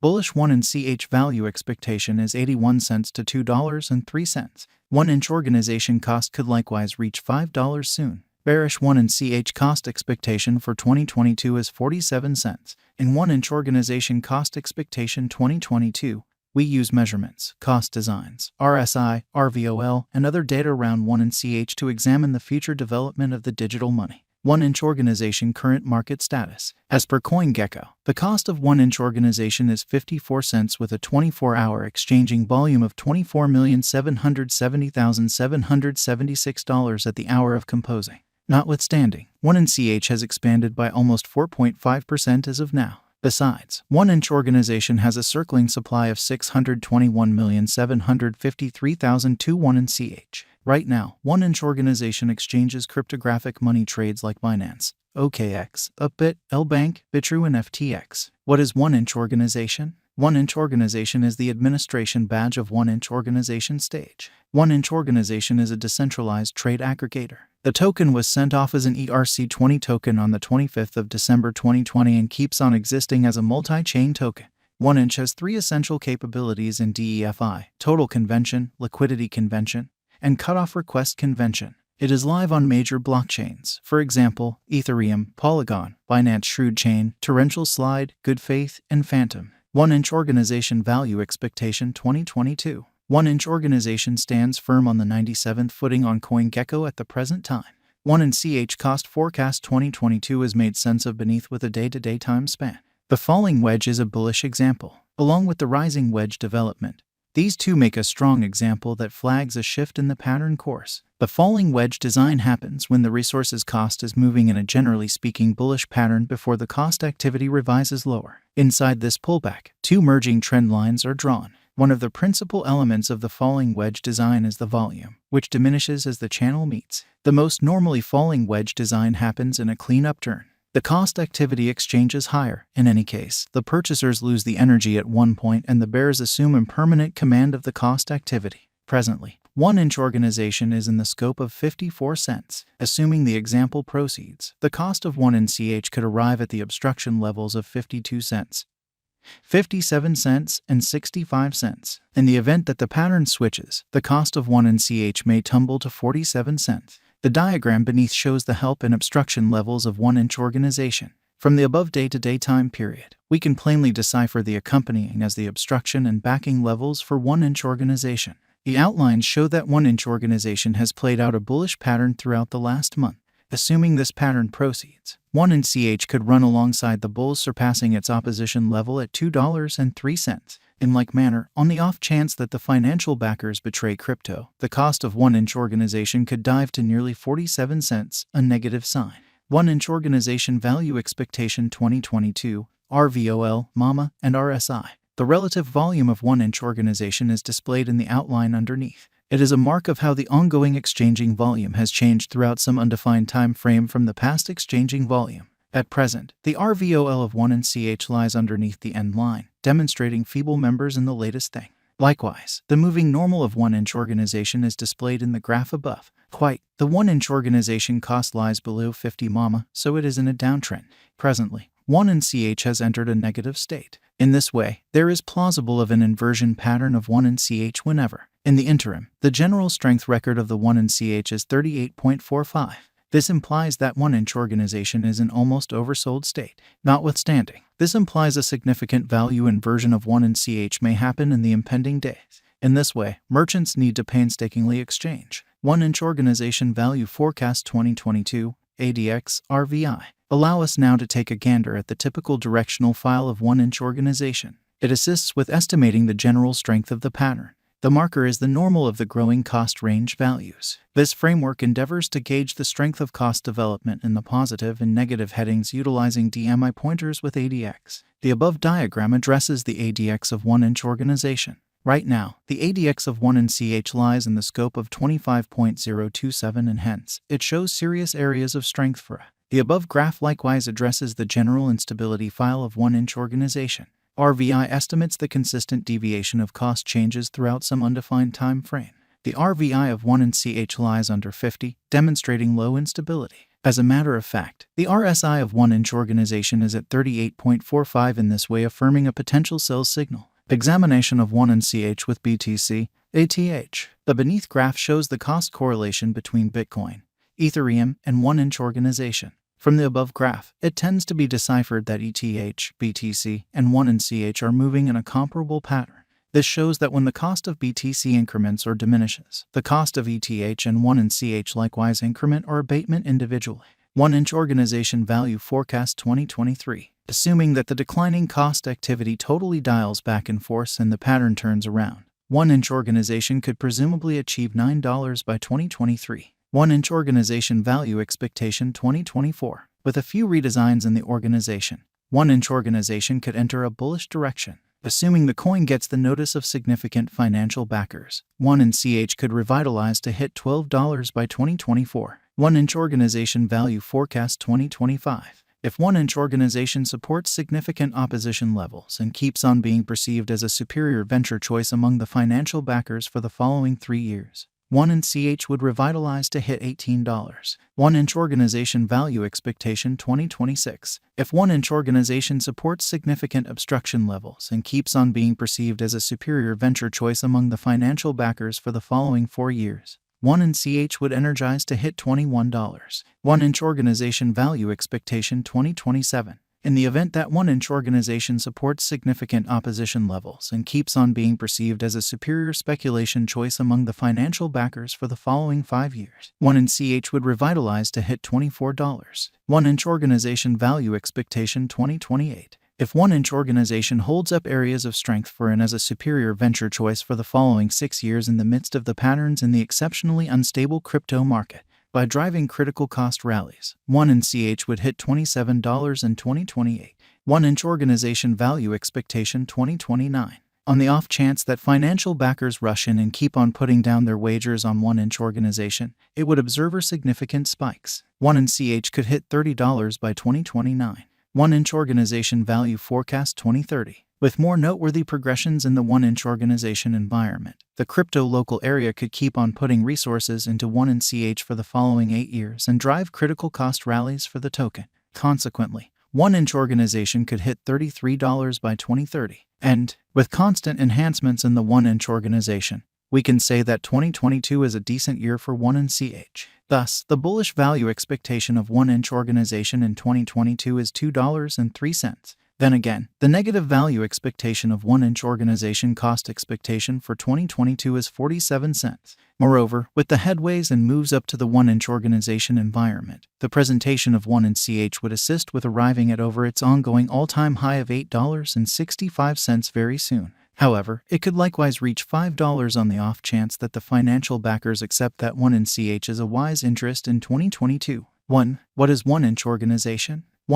Bullish 1-inch value expectation is 81 cents to $2.03. 1-inch organization cost could likewise reach $5 soon. Bearish 1-inch cost expectation for 2022 is 47 cents. In 1-inch organization cost expectation 2022, we use measurements, cost designs, RSI, RVOL, and other data around 1-inch to examine the future development of the digital money. 1-inch organization current market status. As per CoinGecko, the cost of 1-inch organization is 54 cents with a 24-hour exchanging volume of $24,770,776 at the hour of composing. Notwithstanding, 1-inch has expanded by almost 4.5% as of now. Besides, 1-inch organization has a circling supply of 621,753,002 1-inch. Right now, 1-inch organization exchanges cryptographic money trades like Binance, OKX, Upbit, LBank, Bitrue, and FTX. What is 1-inch organization? 1-inch organization is the administration badge of 1-inch organization stage. 1-inch organization is a decentralized trade aggregator. The token was sent off as an ERC20 token on the 25th of December 2020 and keeps on existing as a multi-chain token. 1-inch has three essential capabilities in DEFI: total convention, liquidity convention, and cutoff request convention. It is live on major blockchains, for example, Ethereum, Polygon, Binance Shrewd Chain, Torrential Slide, Good Faith, and Phantom. 1-inch organization value expectation 2022. 1-inch organization stands firm on the 97th footing on CoinGecko at the present time. 1-inch cost forecast 2022 is made sense of beneath with a day-to-day time span. The falling wedge is a bullish example, along with the rising wedge development. These two make a strong example that flags a shift in the pattern course. The falling wedge design happens when the resources cost is moving in a generally speaking bullish pattern before the cost activity revises lower. Inside this pullback, two merging trend lines are drawn. One of the principal elements of the falling wedge design is the volume, which diminishes as the channel meets. The most normally falling wedge design happens in a clean upturn. The cost activity exchanges higher. In any case, the purchasers lose the energy at one point and the bears assume impermanent command of the cost activity. Presently, 1-inch organization is in the scope of 54 cents. Assuming the example proceeds, the cost of 1-inch could arrive at the obstruction levels of 52 cents, 57 cents, and 65 cents. In the event that the pattern switches, the cost of 1-inch may tumble to 47 cents. The diagram beneath shows the help and obstruction levels of 1-inch organization. From the above day-to-day time period, we can plainly decipher the accompanying as the obstruction and backing levels for 1-inch organization. The outlines show that 1-inch organization has played out a bullish pattern throughout the last month. Assuming this pattern proceeds, 1-inch could run alongside the bulls, surpassing its opposition level at $2.03. In like manner, on the off chance that the financial backers betray crypto, the cost of 1-inch organization could dive to nearly 47 cents, a negative sign. 1-inch organization value expectation 2022, RVOL, MAMA, and RSI. The relative volume of 1-inch organization is displayed in the outline underneath. It is a mark of how the ongoing exchanging volume has changed throughout some undefined time frame from the past exchanging volume. At present, the RVOL of 1-inch lies underneath the end line, demonstrating feeble members in the latest thing. Likewise, the moving normal of 1-inch organization is displayed in the graph above. The 1-inch organization cost lies below 50 MAMA, so it is in a downtrend. Presently, 1-inch has entered a negative state. In this way, there is plausible of an inversion pattern of 1-inch whenever. In the interim, the general strength record of the 1-inch is 38.45. This implies that 1-inch organization is in almost oversold state. Notwithstanding, this implies a significant value inversion of 1-inch may happen in the impending days. In this way, merchants need to painstakingly exchange. 1-inch organization value forecast 2022, ADX, RVI. Allow us now to take a gander at the typical directional file of 1-inch organization. It assists with estimating the general strength of the pattern. The marker is the normal of the growing cost range values. This framework endeavors to gauge the strength of cost development in the positive and negative headings utilizing DMI pointers with ADX. The above diagram addresses the ADX of 1-inch organization. Right now, the ADX of 1-inch lies in the scope of 25.027 and hence, it shows serious areas of strength for a. The above graph likewise addresses the general instability file of 1-inch organization. RVI estimates the consistent deviation of cost changes throughout some undefined time frame. The RVI of 1 and CH lies under 50, demonstrating low instability. As a matter of fact, the RSI of 1-inch organization is at 38.45, in this way affirming a potential sell signal. Examination of 1 and CH with BTC, ATH. The beneath graph shows the cost correlation between Bitcoin, Ethereum, and 1-inch organization. From the above graph, it tends to be deciphered that ETH, BTC, and 1 and CH are moving in a comparable pattern. This shows that when the cost of BTC increments or diminishes, the cost of ETH and 1 and CH likewise increment or abatement individually. 1-inch organization value forecast 2023. Assuming that the declining cost activity totally dials back in force and the pattern turns around, 1-inch organization could presumably achieve $9 by 2023. 1-inch organization value expectation 2024. With a few redesigns in the organization, 1-inch organization could enter a bullish direction. Assuming the coin gets the notice of significant financial backers, 1 and CH could revitalize to hit $12 by 2024. 1-inch organization value forecast 2025. If 1-inch organization supports significant opposition levels and keeps on being perceived as a superior venture choice among the financial backers for the following 3 years, 1 and CH would revitalize to hit $18. 1-inch organization value expectation 2026. If 1-inch organization supports significant obstruction levels and keeps on being perceived as a superior venture choice among the financial backers for the following 4 years, 1 and CH would energize to hit $21. 1-inch organization value expectation 2027. In the event that 1-inch organization supports significant opposition levels and keeps on being perceived as a superior speculation choice among the financial backers for the following 5 years, 1 and CH would revitalize to hit $24. 1-inch organization value expectation 2028. If 1-inch organization holds up areas of strength for and as a superior venture choice for the following 6 years in the midst of the patterns in the exceptionally unstable crypto market, by driving critical cost rallies, 1 and CH would hit $27 in 2028. 1-inch organization value expectation 2029. On the off chance that financial backers rush in and keep on putting down their wagers on 1-inch organization, it would observe significant spikes. 1 and CH could hit $30 by 2029. 1-inch organization value forecast 2030. With more noteworthy progressions in the 1-inch organization environment, the crypto local area could keep on putting resources into 1 and CH for the following 8 years and drive critical cost rallies for the token. Consequently, 1-inch organization could hit $33 by 2030. And, with constant enhancements in the 1-inch organization, we can say that 2022 is a decent year for 1 and CH. Thus, the bullish value expectation of 1-inch organization in 2022 is $2.03. Then again, the negative value expectation of 1-inch organization cost expectation for 2022 is 47 cents. Moreover, with the headways and moves up to the 1-inch organization environment, the presentation of 1 and CH would assist with arriving at over its ongoing all-time high of $8.65 very soon. However, it could likewise reach $5 on the off chance that the financial backers accept that 1 and CH is a wise interest in 2022. 1. What is 1-inch organization?